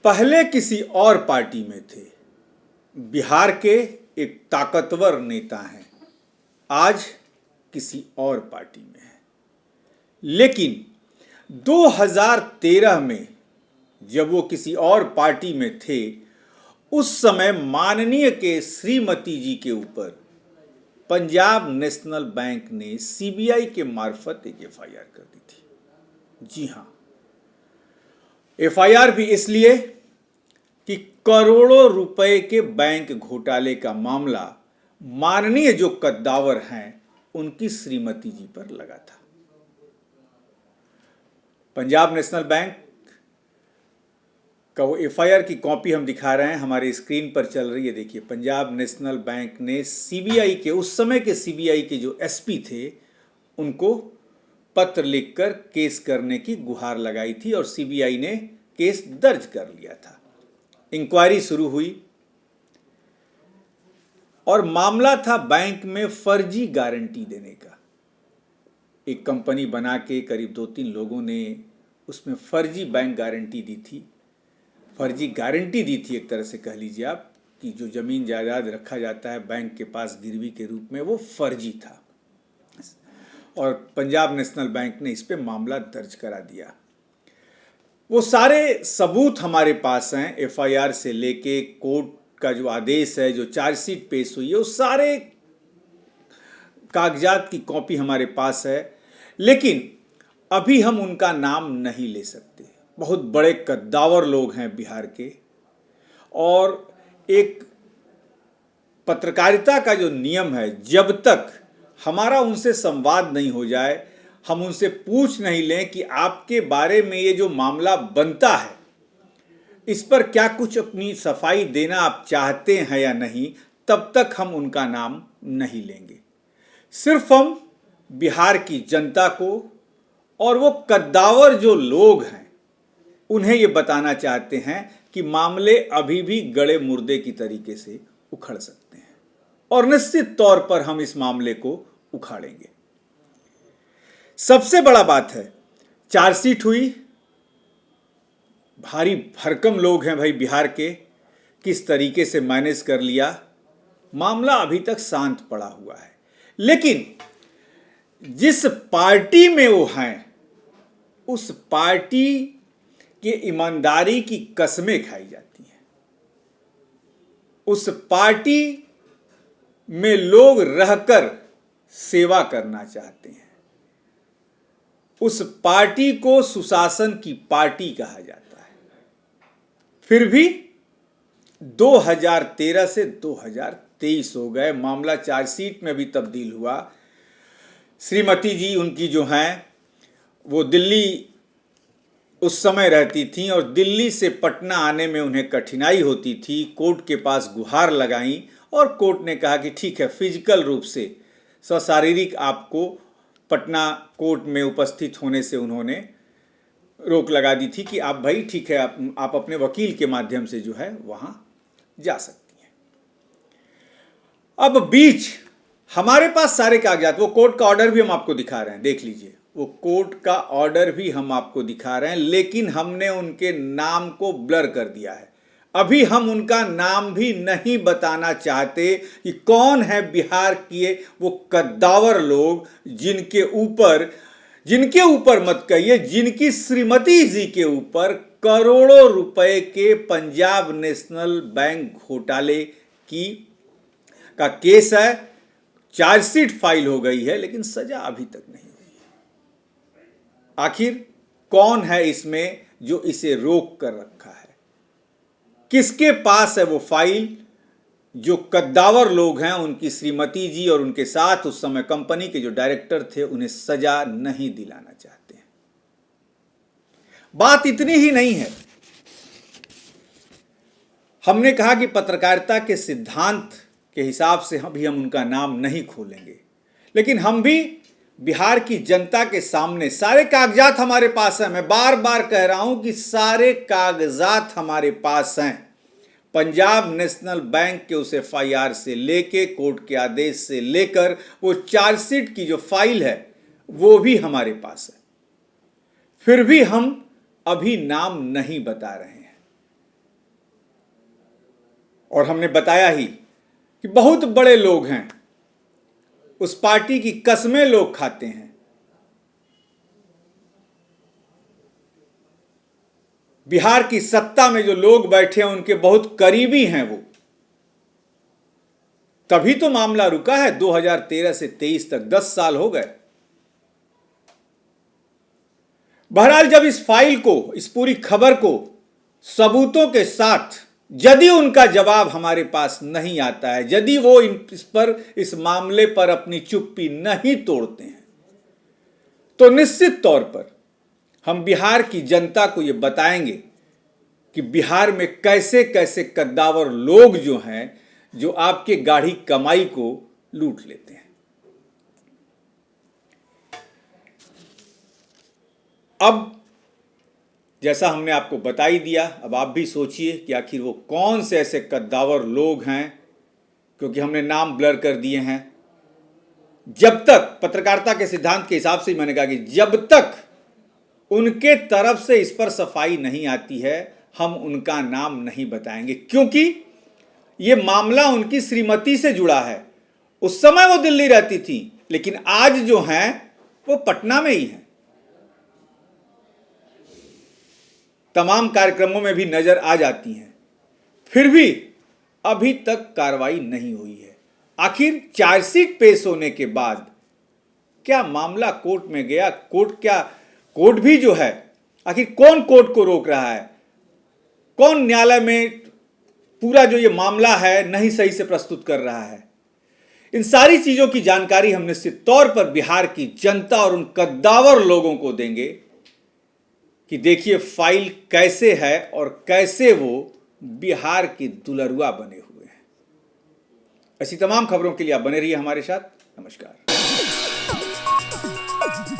पहले किसी और पार्टी में थे, बिहार के एक ताकतवर नेता हैं, आज किसी और पार्टी में हैं। लेकिन 2013 में जब वो किसी और पार्टी में थे, उस समय माननीय के श्रीमती जी के ऊपर पंजाब नेशनल बैंक ने सीबीआई के मार्फत एक एफआईआर कर दी थी। जी हां, एफआईआर भी इसलिए कि करोड़ों रुपए के बैंक घोटाले का मामला माननीय जो कद्दावर हैं उनकी श्रीमती जी पर लगा था। पंजाब नेशनल बैंक का वो एफआईआर की कॉपी हम दिखा रहे हैं, हमारे स्क्रीन पर चल रही है। देखिए, पंजाब नेशनल बैंक ने सीबीआई के, उस समय के सीबीआई के जो एसपी थे, उनको पत्र लिखकर केस करने की गुहार लगाई थी और सीबीआई ने केस दर्ज कर लिया था। इंक्वायरी शुरू हुई और मामला था बैंक में फर्जी गारंटी देने का। एक कंपनी बना के करीब 2-3 लोगों ने उसमें फर्जी बैंक गारंटी दी थी, फर्जी गारंटी दी थी। एक तरह से कह लीजिए आप कि जो जमीन जायदाद रखा जाता है बैंक के पास गिरवी के रूप में, वो फर्जी था और पंजाब नेशनल बैंक ने इस पे मामला दर्ज करा दिया। वो सारे सबूत हमारे पास हैं, एफआईआर से लेके कोर्ट का जो आदेश है, जो चार्जशीट पेश हुई है, उस सारे कागजात की कॉपी हमारे पास है। लेकिन अभी हम उनका नाम नहीं ले सकते। बहुत बड़े कद्दावर लोग हैं बिहार के, और एक पत्रकारिता का जो नियम है, जब तक हमारा उनसे संवाद नहीं हो जाए, हम उनसे पूछ नहीं लें कि आपके बारे में ये जो मामला बनता है, इस पर क्या कुछ अपनी सफाई देना आप चाहते हैं या नहीं, तब तक हम उनका नाम नहीं लेंगे। सिर्फ हम बिहार की जनता को और वो कद्दावर जो लोग हैं उन्हें ये बताना चाहते हैं कि मामले अभी भी गड़े मुर्दे की तरीके से उखड़ सकते हैं और निश्चित तौर पर हम इस मामले को उखाड़ेंगे। सबसे बड़ा बात है, चार्जशीट हुई, भारी भरकम लोग हैं भाई बिहार के, किस तरीके से मैनेज कर लिया। मामला अभी तक शांत पड़ा हुआ है, लेकिन जिस पार्टी में वो हैं, उस पार्टी के ईमानदारी की कस्में खाई जाती हैं। उस पार्टी में लोग रहकर सेवा करना चाहते हैं। उस पार्टी को सुशासन की पार्टी कहा जाता है। फिर भी 2013 से 2023 हो गए, मामला चार्जशीट में भी तब्दील हुआ। श्रीमती जी उनकी जो हैं, वो दिल्ली उस समय रहती थीं और दिल्ली से पटना आने में उन्हें कठिनाई होती थी। कोर्ट के पास गुहार लगाई और कोर्ट ने कहा कि ठीक है, फिजिकल रूप से सशारीरिक आपको पटना कोर्ट में उपस्थित होने से उन्होंने रोक लगा दी थी कि आप भाई ठीक है, आप अपने वकील के माध्यम से जो है वहां जा सकती हैं। अब बीच हमारे पास सारे कागजात, वो कोर्ट का ऑर्डर भी हम आपको दिखा रहे हैं, देख लीजिए, वो कोर्ट का ऑर्डर भी हम आपको दिखा रहे हैं, लेकिन हमने उनके नाम को ब्लर कर दिया है। अभी हम उनका नाम भी नहीं बताना चाहते कि कौन है बिहार के वो कद्दावर लोग जिनके ऊपर मत कहिए, जिनकी श्रीमती जी के ऊपर करोड़ों रुपए के पंजाब नेशनल बैंक घोटाले का केस है। चार्जशीट फाइल हो गई है, लेकिन सजा अभी तक नहीं हुई है। आखिर कौन है इसमें जो इसे रोक कर रखा है? किसके पास है वो फाइल जो कद्दावर लोग हैं, उनकी श्रीमती जी और उनके साथ उस समय कंपनी के जो डायरेक्टर थे, उन्हें सजा नहीं दिलाना चाहते हैं? बात इतनी ही नहीं है। हमने कहा कि पत्रकारिता के सिद्धांत के हिसाब से हम उनका नाम नहीं खोलेंगे, लेकिन हम भी बिहार की जनता के सामने सारे कागजात हमारे पास हैं। मैं बार बार कह रहा हूं कि सारे कागजात हमारे पास हैं। पंजाब नेशनल बैंक के उस एफआईआर से लेके कोर्ट के आदेश से लेकर वो चार्जशीट की जो फाइल है वो भी हमारे पास है। फिर भी हम अभी नाम नहीं बता रहे हैं। और हमने बताया ही कि बहुत बड़े लोग हैं, उस पार्टी की कस्में लोग खाते हैं। बिहार की सत्ता में जो लोग बैठे हैं उनके बहुत करीबी हैं वो। तभी तो मामला रुका है 2013 से 23 तक, 10 साल हो गए। बहरहाल जब इस फाइल को, इस पूरी खबर को सबूतों के साथ यदि उनका जवाब हमारे पास नहीं आता है, यदि वो इस मामले पर अपनी चुप्पी नहीं तोड़ते हैं, तो निश्चित तौर पर हम बिहार की जनता को ये बताएंगे कि बिहार में कैसे कैसे कद्दावर लोग जो हैं, जो आपके गाढ़ी कमाई को लूट लेते हैं। अब जैसा हमने आपको बता ही दिया, अब आप भी सोचिए कि आखिर वो कौन से ऐसे कद्दावर लोग हैं, क्योंकि हमने नाम ब्लर कर दिए हैं। जब तक, पत्रकारिता के सिद्धांत के हिसाब से मैंने कहा कि जब तक उनके तरफ से इस पर सफाई नहीं आती है, हम उनका नाम नहीं बताएंगे, क्योंकि ये मामला उनकी श्रीमती से जुड़ा है। उस समय वो दिल्ली रहती थी, लेकिन आज जो हैं वो पटना में ही हैं। तमाम कार्यक्रमों में भी नजर आ जाती हैं, फिर भी अभी तक कार्रवाई नहीं हुई है। आखिर चार्जशीट पेश होने के बाद क्या मामला कोर्ट में गया? कोर्ट भी जो है, आखिर कौन कोर्ट को रोक रहा है? कौन न्यायालय में पूरा जो ये मामला है नहीं सही से प्रस्तुत कर रहा है? इन सारी चीजों की जानकारी हम निश्चित तौर पर बिहार की जनता और उन कद्दावर लोगों को देंगे कि देखिए फाइल कैसे है और कैसे वो बिहार की दुलरुआ बने हुए हैं। ऐसी तमाम खबरों के लिए आप बने रहिए हमारे साथ। नमस्कार।